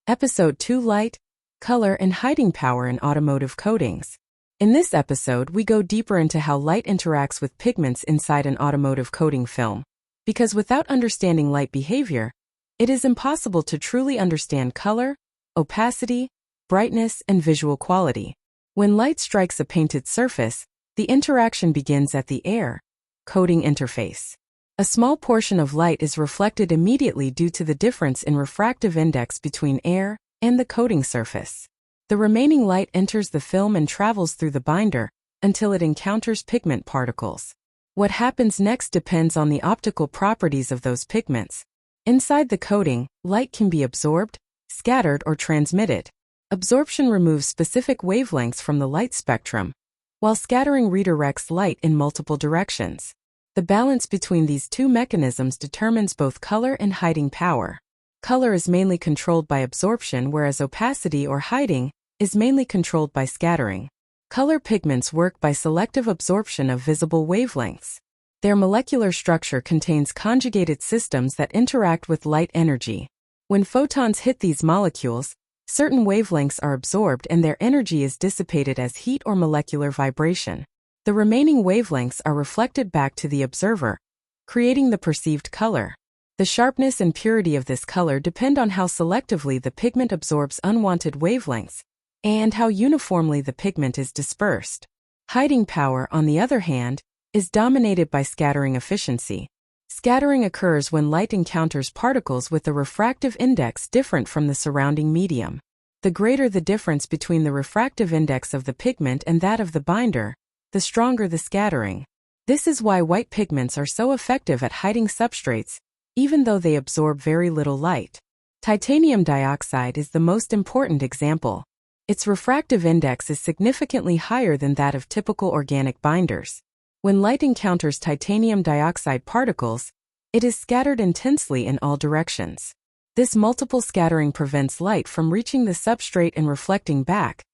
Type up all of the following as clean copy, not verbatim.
Episode 2: Light, Color, and Hiding Power in Automotive Coatings. In this episode, we go deeper into how light interacts with pigments inside an automotive coating film. Because without understanding light behavior, it is impossible to truly understand color, opacity, brightness, and visual quality. When light strikes a painted surface, the interaction begins at the air coating interface. A small portion of light is reflected immediately due to the difference in refractive index between air and the coating surface. The remaining light enters the film and travels through the binder until it encounters pigment particles. What happens next depends on the optical properties of those pigments. Inside the coating, light can be absorbed, scattered, or transmitted. Absorption removes specific wavelengths from the light spectrum, while scattering redirects light in multiple directions. The balance between these two mechanisms determines both color and hiding power. Color is mainly controlled by absorption, whereas opacity or hiding is mainly controlled by scattering. Color pigments work by selective absorption of visible wavelengths. Their molecular structure contains conjugated systems that interact with light energy. When photons hit these molecules, certain wavelengths are absorbed and their energy is dissipated as heat or molecular vibration. The remaining wavelengths are reflected back to the observer, creating the perceived color. The sharpness and purity of this color depend on how selectively the pigment absorbs unwanted wavelengths and how uniformly the pigment is dispersed. Hiding power, on the other hand, is dominated by scattering efficiency. Scattering occurs when light encounters particles with a refractive index different from the surrounding medium. The greater the difference between the refractive index of the pigment and that of the binder, the stronger the scattering. This is why white pigments are so effective at hiding substrates, even though they absorb very little light. Titanium dioxide is the most important example. Its refractive index is significantly higher than that of typical organic binders. When light encounters titanium dioxide particles, it is scattered intensely in all directions. This multiple scattering prevents light from reaching the substrate and reflecting back,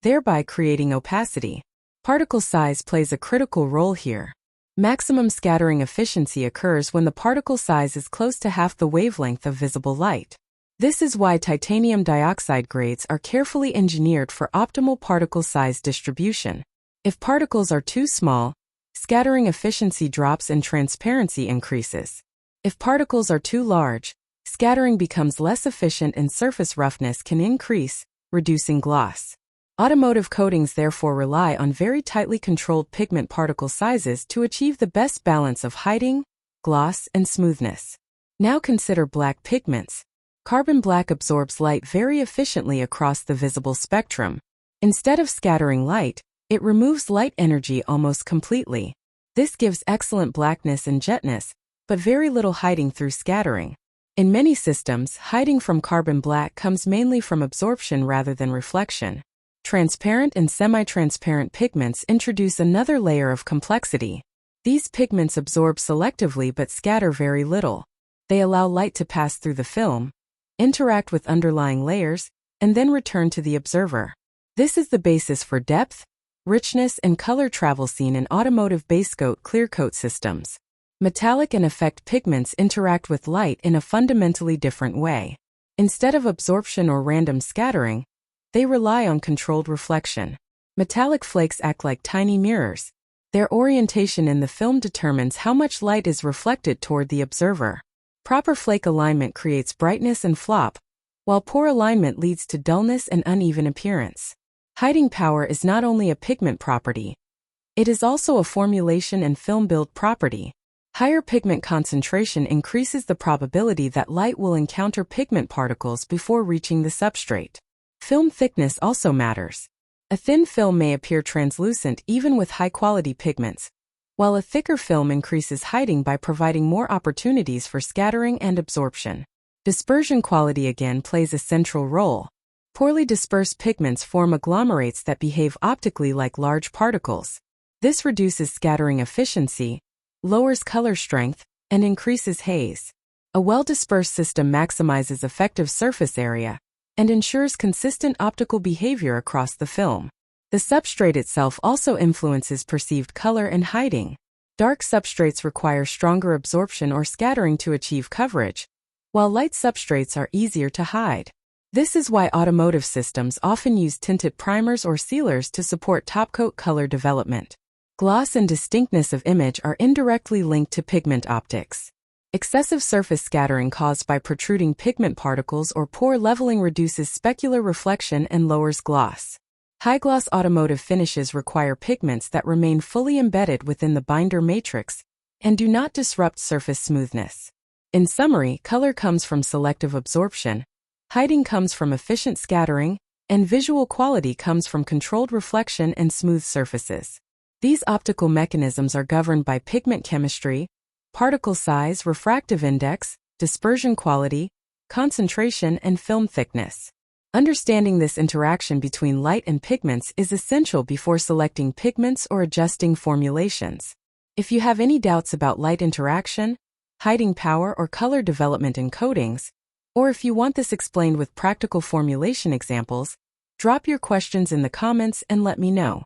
thereby creating opacity. Particle size plays a critical role here. Maximum scattering efficiency occurs when the particle size is close to half the wavelength of visible light. This is why titanium dioxide grades are carefully engineered for optimal particle size distribution. If particles are too small, scattering efficiency drops and transparency increases. If particles are too large, scattering becomes less efficient and surface roughness can increase, reducing gloss. Automotive coatings therefore rely on very tightly controlled pigment particle sizes to achieve the best balance of hiding, gloss, and smoothness. Now consider black pigments. Carbon black absorbs light very efficiently across the visible spectrum. Instead of scattering light, it removes light energy almost completely. This gives excellent blackness and jetness, but very little hiding through scattering. In many systems, hiding from carbon black comes mainly from absorption rather than reflection. Transparent and semi-transparent pigments introduce another layer of complexity. These pigments absorb selectively but scatter very little. They allow light to pass through the film, interact with underlying layers, and then return to the observer. This is the basis for depth, richness, and color travel seen in automotive base coat clear coat systems. Metallic and effect pigments interact with light in a fundamentally different way. Instead of absorption or random scattering, they rely on controlled reflection. Metallic flakes act like tiny mirrors. Their orientation in the film determines how much light is reflected toward the observer. Proper flake alignment creates brightness and flop, while poor alignment leads to dullness and uneven appearance. Hiding power is not only a pigment property, it is also a formulation and film build property. Higher pigment concentration increases the probability that light will encounter pigment particles before reaching the substrate. Film thickness also matters. A thin film may appear translucent even with high-quality pigments, while a thicker film increases hiding by providing more opportunities for scattering and absorption. Dispersion quality again plays a central role. Poorly dispersed pigments form agglomerates that behave optically like large particles. This reduces scattering efficiency, lowers color strength, and increases haze. A well-dispersed system maximizes effective surface area and ensures consistent optical behavior across the film. The substrate itself also influences perceived color and hiding. Dark substrates require stronger absorption or scattering to achieve coverage, while light substrates are easier to hide. This is why automotive systems often use tinted primers or sealers to support topcoat color development. Gloss and distinctness of image are indirectly linked to pigment optics. Excessive surface scattering caused by protruding pigment particles or poor leveling reduces specular reflection and lowers gloss. High-gloss automotive finishes require pigments that remain fully embedded within the binder matrix and do not disrupt surface smoothness. In summary, color comes from selective absorption, hiding comes from efficient scattering, and visual quality comes from controlled reflection and smooth surfaces. These optical mechanisms are governed by pigment chemistry, particle size, refractive index, dispersion quality, concentration, and film thickness. Understanding this interaction between light and pigments is essential before selecting pigments or adjusting formulations. If you have any doubts about light interaction, hiding power, or color development in coatings, or if you want this explained with practical formulation examples, drop your questions in the comments and let me know.